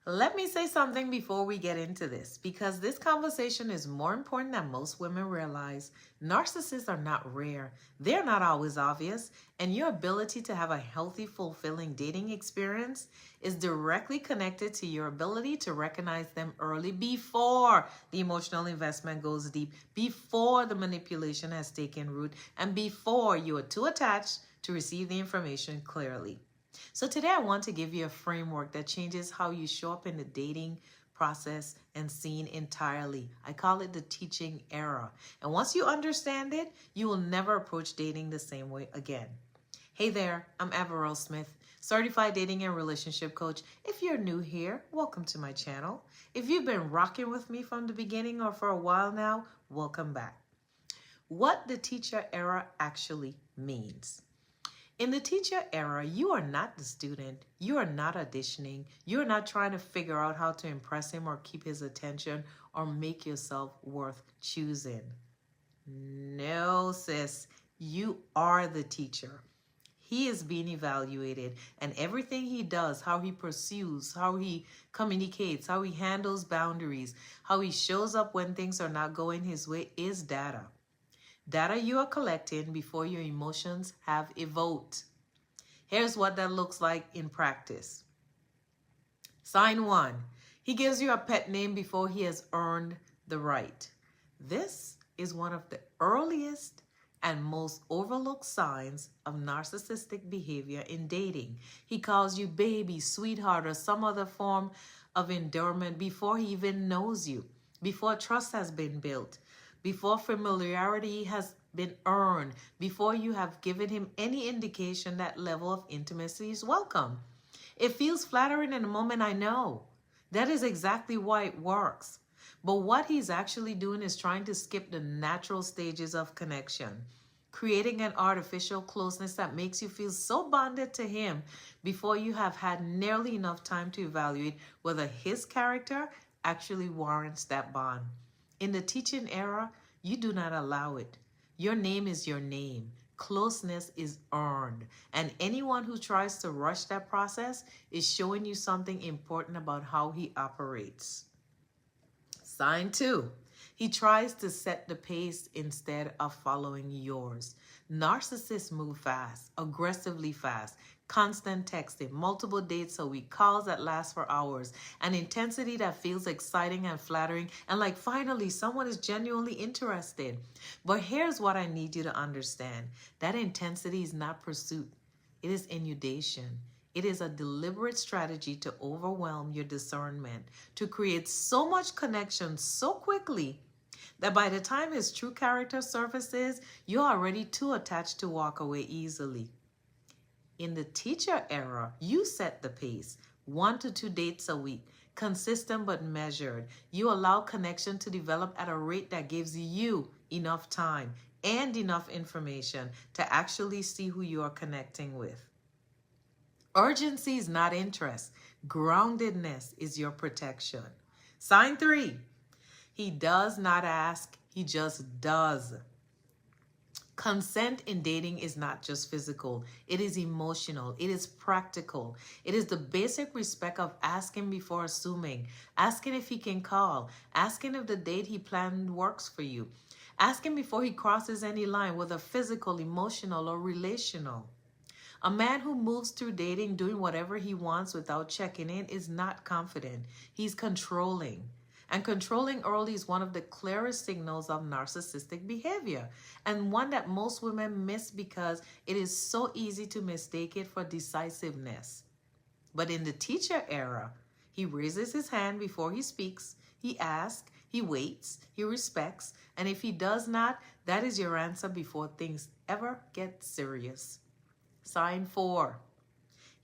Let me say something before we get into this, because this conversation is more important than most women realize. Narcissists are not rare. They're not always obvious, and your ability to have a healthy, fulfilling dating experience is directly connected to your ability to recognize them early before the emotional investment goes deep, before the manipulation has taken root, and before you are too attached to receive the information clearly. So today I want to give you a framework that changes how you show up in the dating process and scene entirely. I call it the teaching era. And once you understand it, you will never approach dating the same way again. Hey there, I'm Averell Smith, certified dating and relationship coach. If you're new here, welcome to my channel. If you've been rocking with me from the beginning or for a while now, welcome back. What the teacher era actually means. In the teacher era, you are not the student. You are not auditioning. You are not trying to figure out how to impress him or keep his attention or make yourself worth choosing. No, sis, you are the teacher. He is being evaluated, and everything he does, how he pursues, how he communicates, how he handles boundaries, how he shows up when things are not going his way is data. Data you are collecting before your emotions have evoked. Here's what that looks like in practice. Sign 1. He gives you a pet name before he has earned the right. This is one of the earliest and most overlooked signs of narcissistic behavior in dating. He calls you baby, sweetheart, or some other form of endearment before he even knows you, before trust has been built, before familiarity has been earned, before you have given him any indication that level of intimacy is welcome. It feels flattering in the moment, I know. That is exactly why it works. But what he's actually doing is trying to skip the natural stages of connection, creating an artificial closeness that makes you feel so bonded to him before you have had nearly enough time to evaluate whether his character actually warrants that bond. In the teaching era, you do not allow it. Your name is your name. Closeness is earned. And anyone who tries to rush that process is showing you something important about how he operates. Sign 2. He tries to set the pace instead of following yours. Narcissists move fast, aggressively fast, constant texting, multiple dates a week, calls that last for hours, an intensity that feels exciting and flattering, and like finally someone is genuinely interested. But here's what I need you to understand. That intensity is not pursuit. It is inundation. It is a deliberate strategy to overwhelm your discernment, to create so much connection so quickly that by the time his true character surfaces, you're already too attached to walk away easily. In the teacher era, you set the pace, 1 to 2 dates a week, consistent but measured. You allow connection to develop at a rate that gives you enough time and enough information to actually see who you are connecting with. Urgency is not interest. Groundedness is your protection. Sign 3. He does not ask, he just does. Consent in dating is not just physical. It is emotional. It is practical. It is the basic respect of asking before assuming, asking if he can call, asking if the date he planned works for you, asking before he crosses any line, whether physical, emotional, or relational. A man who moves through dating doing whatever he wants without checking in is not confident. He's controlling. And controlling early is one of the clearest signals of narcissistic behavior, and one that most women miss because it is so easy to mistake it for decisiveness. But in the teacher era, he raises his hand before he speaks, he asks, he waits, he respects, and if he does not, that is your answer before things ever get serious. Sign 4.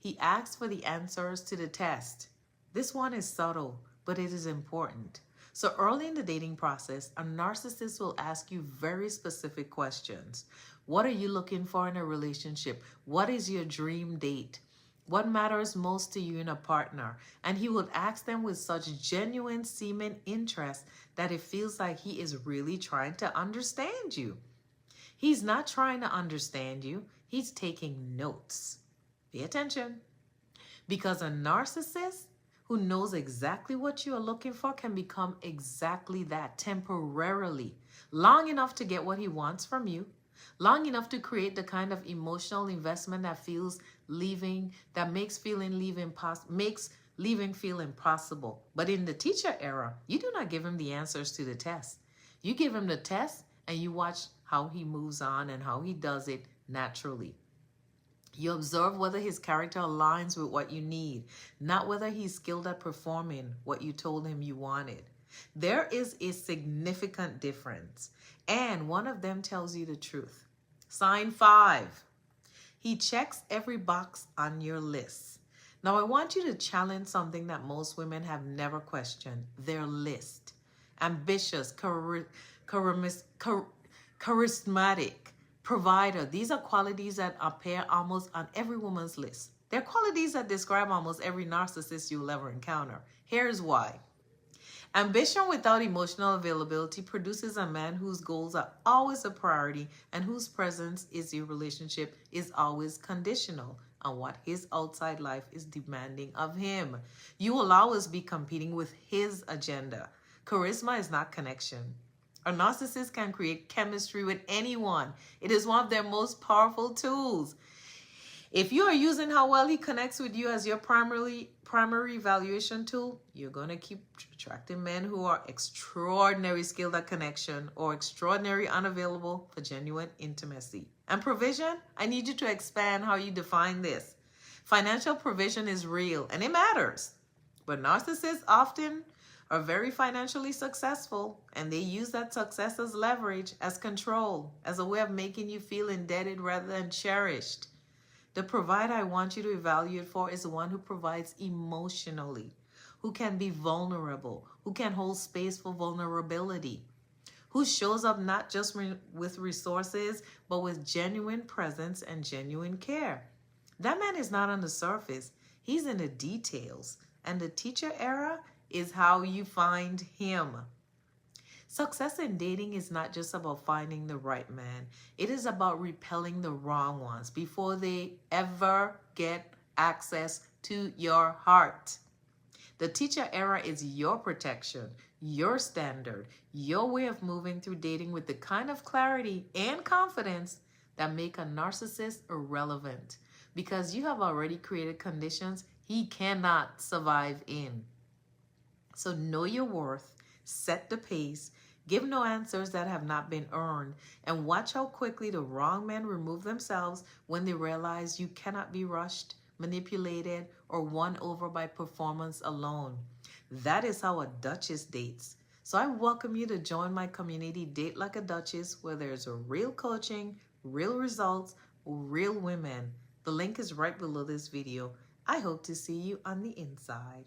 He asks for the answers to the test. This one is subtle, but it is important. So early in the dating process, a narcissist will ask you very specific questions. What are you looking for in a relationship? What is your dream date? What matters most to you in a partner? And he would ask them with such genuine seeming interest that it feels like he is really trying to understand you. He's not trying to understand you. He's taking notes. Pay attention. Because a narcissist who knows exactly what you are looking for can become exactly that temporarily, long enough to get what he wants from you, long enough to create the kind of emotional investment that makes leaving feel impossible. But in the teacher era, you do not give him the answers to the test. You give him the test and you watch how he moves on and how he does it naturally. You observe whether his character aligns with what you need, not whether he's skilled at performing what you told him you wanted. There is a significant difference, and one of them tells you the truth. Sign 5. He checks every box on your list. Now, I want you to challenge something that most women have never questioned: their list. Ambitious, charismatic, provider. These are qualities that appear almost on every woman's list. They're qualities that describe almost every narcissist you'll ever encounter. Here's why. Ambition without emotional availability produces a man whose goals are always a priority and whose presence in your relationship is always conditional on what his outside life is demanding of him. You will always be competing with his agenda. Charisma is not connection. A narcissist can create chemistry with anyone. It is one of their most powerful tools. If you are using how well he connects with you as your primary evaluation tool, you're going to keep attracting men who are extraordinarily skilled at connection or extraordinarily unavailable for genuine intimacy. And provision, I need you to expand how you define this. Financial provision is real and it matters. But narcissists often are very financially successful, and they use that success as leverage, as control, as a way of making you feel indebted rather than cherished. The provider I want you to evaluate for is the one who provides emotionally, who can be vulnerable, who can hold space for vulnerability, who shows up not just with resources, but with genuine presence and genuine care. That man is not on the surface. He's in the details. And the teacher era is how you find him. Success in dating is not just about finding the right man. It is about repelling the wrong ones before they ever get access to your heart. The teacher era is your protection, your standard, your way of moving through dating with the kind of clarity and confidence that make a narcissist irrelevant, because you have already created conditions he cannot survive in. So know your worth, set the pace, give no answers that have not been earned, and watch how quickly the wrong men remove themselves when they realize you cannot be rushed, manipulated, or won over by performance alone. That is how a Duchess dates. So I welcome you to join my community, Date Like a Duchess, where there's a real coaching, real results, real women. The link is right below this video. I hope to see you on the inside.